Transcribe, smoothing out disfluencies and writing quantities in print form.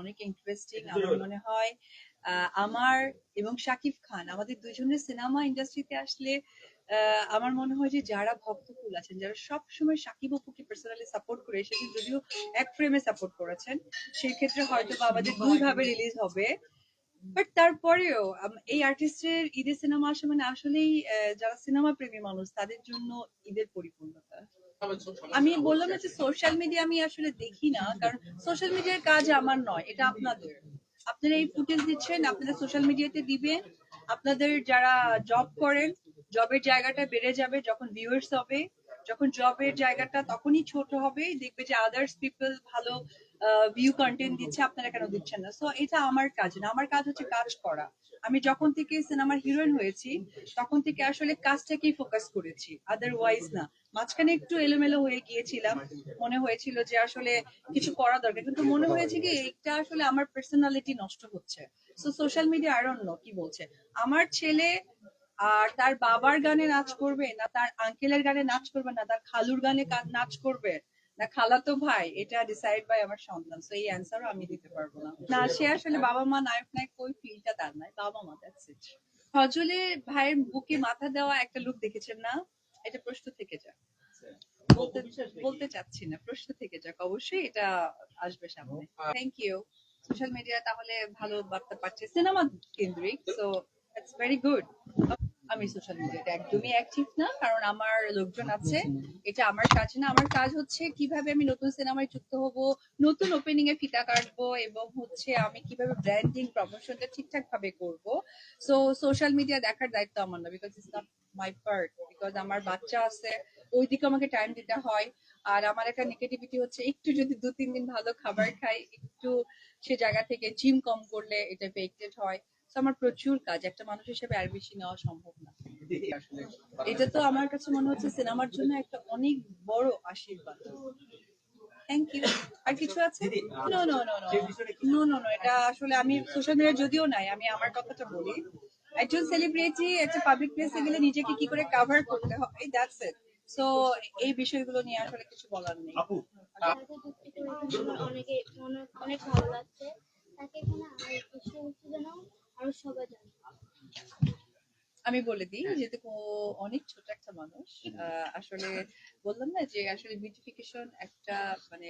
অনেক ইন্টারেস্টিং। আমার মনে হয় আমার এবং শাকিব খান আমাদের দুজনের সিনেমা ইন্ডাস্ট্রিতে আসলে আমার মনে হয় যে যারা ভক্তকুল আছেন, যারা সব সময় শাকিব অপুকে পার্সোনালি সাপোর্ট করে এসেছেন, যদিও এক ফ্রেমে সাপোর্ট করেছেন, সেই ক্ষেত্রে হয়তো বা আমাদের দুই ভাবে রিলিজ হবে। বাট তারপরেও এই আর্টিস্টের ঈদের সিনেমা আসে মানে আসলেই যারা সিনেমা প্রেমী মানুষ তাদের জন্য ঈদের পরিপূর্ণতা। আমি বললাম না যে সোশ্যাল মিডিয়া আমি আসলে দেখি না, কারণ সোশ্যাল মিডিয়ার কাজ আমার নয়, এটা আপনাদের। আপনারা এই ফুটেজ দিচ্ছেন, আপনারা সোশ্যাল মিডিয়াতে দিবেন। আপনাদের যারা জব করেন, জবের জায়গাটা বেড়ে যাবে যখন ভিউয়ার্স হবে। যখন জবের জায়গাটা তখনই ছোট হবে, দেখবে যে আদার্স পিপল ভালো ভিউ কন্টেন্ট দিচ্ছে, আপনারা কেন দিচ্ছেন না? সো এটা আমার কাজ না, আমার কাজ হচ্ছে কাজ করা। আমি যখন থেকে সিনেমার হিরোইন হয়েছি তখন থেকে আসলে কাজটাকেই ফোকাস করেছি, আদারওয়াইজ না। মাঝখানে একটু এলোমেলো হয়ে গিয়েছিলাম, মনে হয়েছিল যে আসলে কিছু করা দরকার, কিন্তু মনে হয়েছে কি এটা আসলে আমার পার্সোনালিটি নষ্ট হচ্ছে। So social media I don't know কি বলছে। আমার ছেলে আর তার বাবার গানে নাচ করবে, না তার আঙ্কেলের গানে নাচ করবে, না তার খালুর গানে নাচ করবে, না খালাতো ভাই, এটা ডিসাইড বাই আমার সন্তান। সো এই অ্যান্সারও আমি দিতে পারবো না। না, সে আসলে বাবা মা নায়ক নায়ক ওই ফিলটা তার নাই, বাবা মা, দ্যাটস ইট। সজলে ভাইয়ের বুকে মাথা দেওয়া একটা লুক দেখেছেন না? এটা প্রশ্ন থেকে যাক। বলতে বলতে চাচ্ছি না, প্রশ্ন থেকে যাক, অবশ্যই এটা আসবে সামনে। Thank you. সোশ্যাল মিডিয়া তাহলে ভালো বার্তা পাচ্ছে সিনেমা কেন্দ্রিক, সো ইটস ভেরি গুড। আমি সোশ্যাল মিডিয়াতে একদমই অ্যাক্টিভ না, কারণ আমার লোকজন আছে। এটা আমার কাজ না, আমার কাজ হচ্ছে কিভাবে আমি নতুন সিনেমায় যুক্ত হব, নতুন ওপেনিং এ ফিতা কাটবো, এবং হচ্ছে আমি কিভাবে ব্র্যান্ডিং প্রমোশনটা ঠিকঠাক ভাবে করব। সো সোশ্যাল মিডিয়া দেখার দায়িত্ব আমার না, because it's not my part, because আমার বাচ্চা আছে, ওইদিকে আমাকে টাইম দিতে হয়। আর আমার একটা নেগেটিভিটি হচ্ছে একটু যদি 2-3 দিন ভালো খাবার খাই, একটু সে জায়গা থেকে জিম কম করলে এটা এফেক্টেড হয়। তো আমার প্রচুর কাজ, একটা মানুষ হিসেবে আর বেশি নেওয়া সম্ভব না। এটা তো আমার কাছে মনে হচ্ছে সিনেমার জন্য একটা অনেক বড় আশীর্বাদ। Thank you. আর কিছু আছে? No no no no no no no, এটা আসলে আমি সোশ্যাল মিডিয়া যদিও নাই, আমি আমার কথাটা বলি। একজন সেলিব্রিটি একটা পাবলিক প্লেসে গেলে নিজেকে কি করে কভার করতে হয়, দ্যাটস ইট। সো এই বিষয়গুলো নিয়ে আসলে কিছু বলার নেই। অনেকে অনেক ভালো লাগছে তাকে, এখানে আমার বিষয় হচ্ছে যেন আরো সবাই জানে। আমি বলে দিই, যেহেতু অনেক ছোট একটা মানুষ, আসলে বললাম না যে আসলে বিউটিফিকেশন একটা মানে